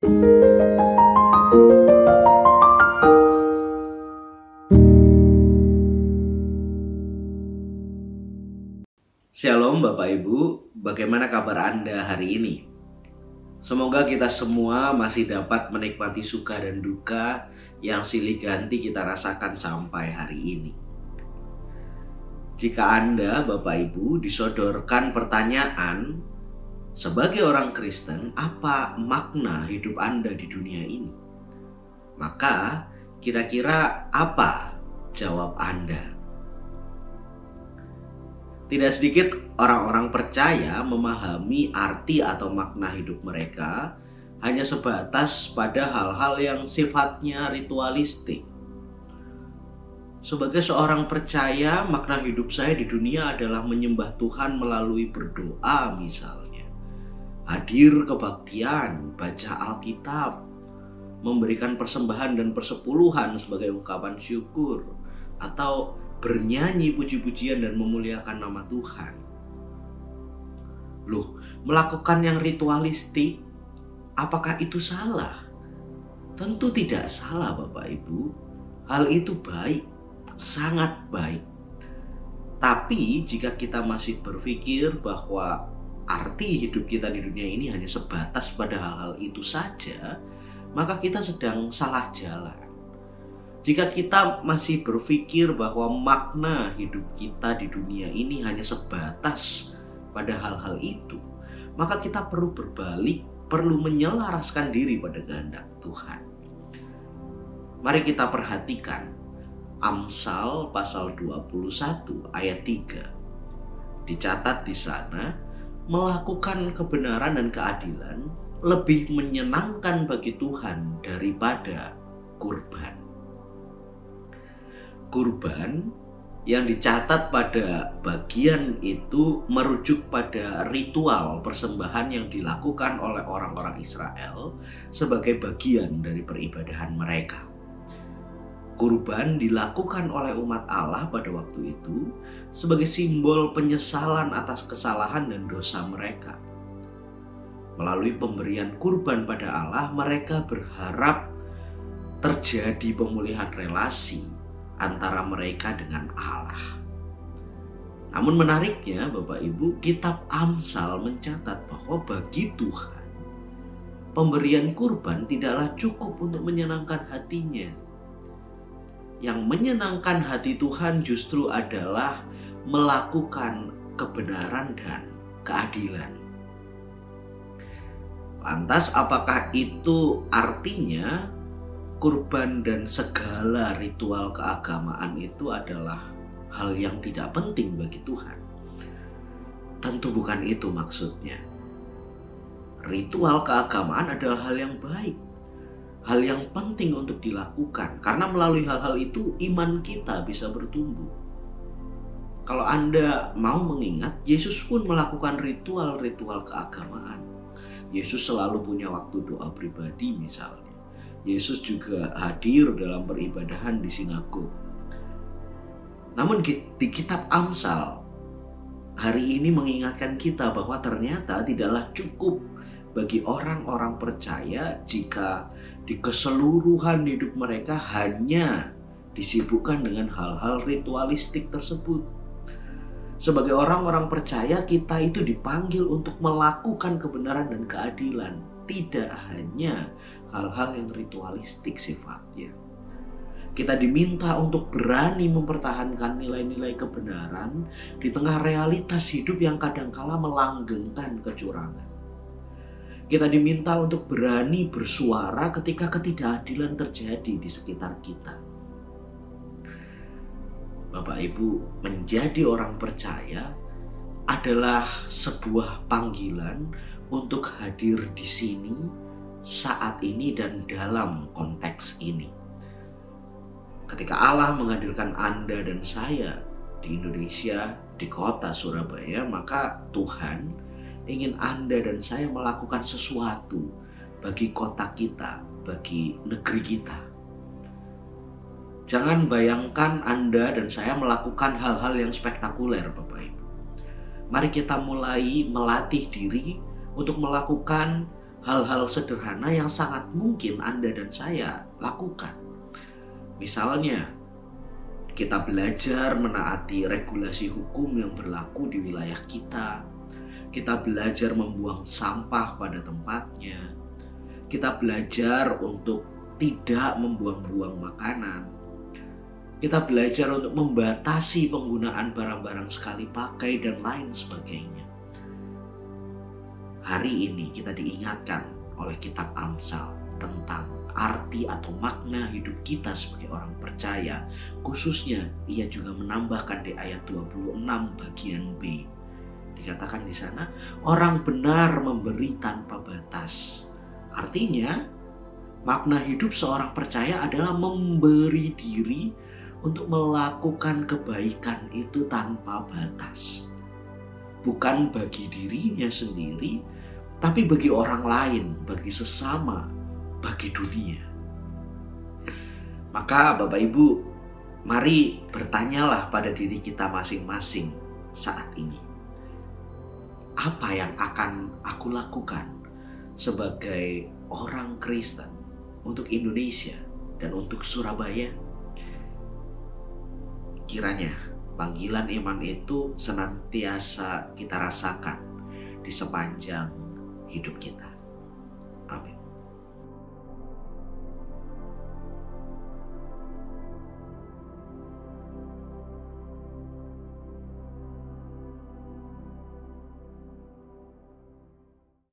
Shalom Bapak Ibu, bagaimana kabar Anda hari ini? Semoga kita semua masih dapat menikmati suka dan duka yang silih ganti kita rasakan sampai hari ini. Jika Anda, Bapak Ibu, disodorkan pertanyaan, sebagai orang Kristen, apa makna hidup Anda di dunia ini? Maka, kira-kira apa jawab Anda? Tidak sedikit orang-orang percaya memahami arti atau makna hidup mereka hanya sebatas pada hal-hal yang sifatnya ritualistik. Sebagai seorang percaya, makna hidup saya di dunia adalah menyembah Tuhan melalui berdoa misalnya. Hadir kebaktian, baca Alkitab, memberikan persembahan dan persepuluhan sebagai ungkapan syukur, atau bernyanyi puji-pujian dan memuliakan nama Tuhan. Loh, melakukan yang ritualistik, apakah itu salah? Tentu tidak salah Bapak Ibu. Hal itu baik, sangat baik. Tapi jika kita masih berpikir bahwa arti hidup kita di dunia ini hanya sebatas pada hal-hal itu saja, maka kita sedang salah jalan. Jika kita masih berpikir bahwa makna hidup kita di dunia ini hanya sebatas pada hal-hal itu, maka kita perlu berbalik, perlu menyelaraskan diri pada kehendak Tuhan. Mari kita perhatikan Amsal pasal 21 ayat 3. Dicatat di sana, melakukan kebenaran dan keadilan lebih menyenangkan bagi Tuhan daripada kurban. Kurban yang dicatat pada bagian itu merujuk pada ritual persembahan yang dilakukan oleh orang-orang Israel sebagai bagian dari peribadahan mereka. Kurban dilakukan oleh umat Allah pada waktu itu sebagai simbol penyesalan atas kesalahan dan dosa mereka. Melalui pemberian kurban pada Allah, mereka berharap terjadi pemulihan relasi antara mereka dengan Allah. Namun menariknya Bapak Ibu, kitab Amsal mencatat bahwa bagi Tuhan, pemberian kurban tidaklah cukup untuk menyenangkan hatinya. Yang menyenangkan hati Tuhan justru adalah melakukan kebenaran dan keadilan. Lantas apakah itu artinya kurban dan segala ritual keagamaan itu adalah hal yang tidak penting bagi Tuhan? Tentu bukan itu maksudnya. Ritual keagamaan adalah hal yang baik, hal yang penting untuk dilakukan, karena melalui hal-hal itu iman kita bisa bertumbuh. Kalau Anda mau mengingat, Yesus pun melakukan ritual-ritual keagamaan. Yesus selalu punya waktu doa pribadi misalnya. Yesus juga hadir dalam peribadahan di sinagog. Namun di kitab Amsal hari ini mengingatkan kita bahwa ternyata tidaklah cukup bagi orang-orang percaya jika di keseluruhan hidup mereka hanya disibukkan dengan hal-hal ritualistik tersebut. Sebagai orang-orang percaya, kita itu dipanggil untuk melakukan kebenaran dan keadilan, tidak hanya hal-hal yang ritualistik sifatnya. Kita diminta untuk berani mempertahankan nilai-nilai kebenaran di tengah realitas hidup yang kadangkala melanggengkan kecurangan. Kita diminta untuk berani bersuara ketika ketidakadilan terjadi di sekitar kita. Bapak Ibu, menjadi orang percaya adalah sebuah panggilan untuk hadir di sini, saat ini, dan dalam konteks ini. Ketika Allah menghadirkan Anda dan saya di Indonesia, di kota Surabaya, maka Tuhan ingin Anda dan saya melakukan sesuatu bagi kota kita, bagi negeri kita. Jangan bayangkan Anda dan saya melakukan hal-hal yang spektakuler, Bapak Ibu. Mari kita mulai melatih diri untuk melakukan hal-hal sederhana yang sangat mungkin Anda dan saya lakukan. Misalnya, kita belajar menaati regulasi hukum yang berlaku di wilayah kita. Kita belajar membuang sampah pada tempatnya. Kita belajar untuk tidak membuang-buang makanan. Kita belajar untuk membatasi penggunaan barang-barang sekali pakai dan lain sebagainya. Hari ini kita diingatkan oleh kitab Amsal tentang arti atau makna hidup kita sebagai orang percaya. Khususnya ia juga menambahkan di ayat 26 bagian B. Dikatakan di sana, orang benar memberi tanpa batas. Artinya, makna hidup seorang percaya adalah memberi diri untuk melakukan kebaikan itu tanpa batas. Bukan bagi dirinya sendiri, tapi bagi orang lain, bagi sesama, bagi dunia. Maka Bapak Ibu, mari bertanyalah pada diri kita masing-masing saat ini. Apa yang akan aku lakukan sebagai orang Kristen untuk Indonesia dan untuk Surabaya? Kiranya panggilan iman itu senantiasa kita rasakan di sepanjang hidup kita.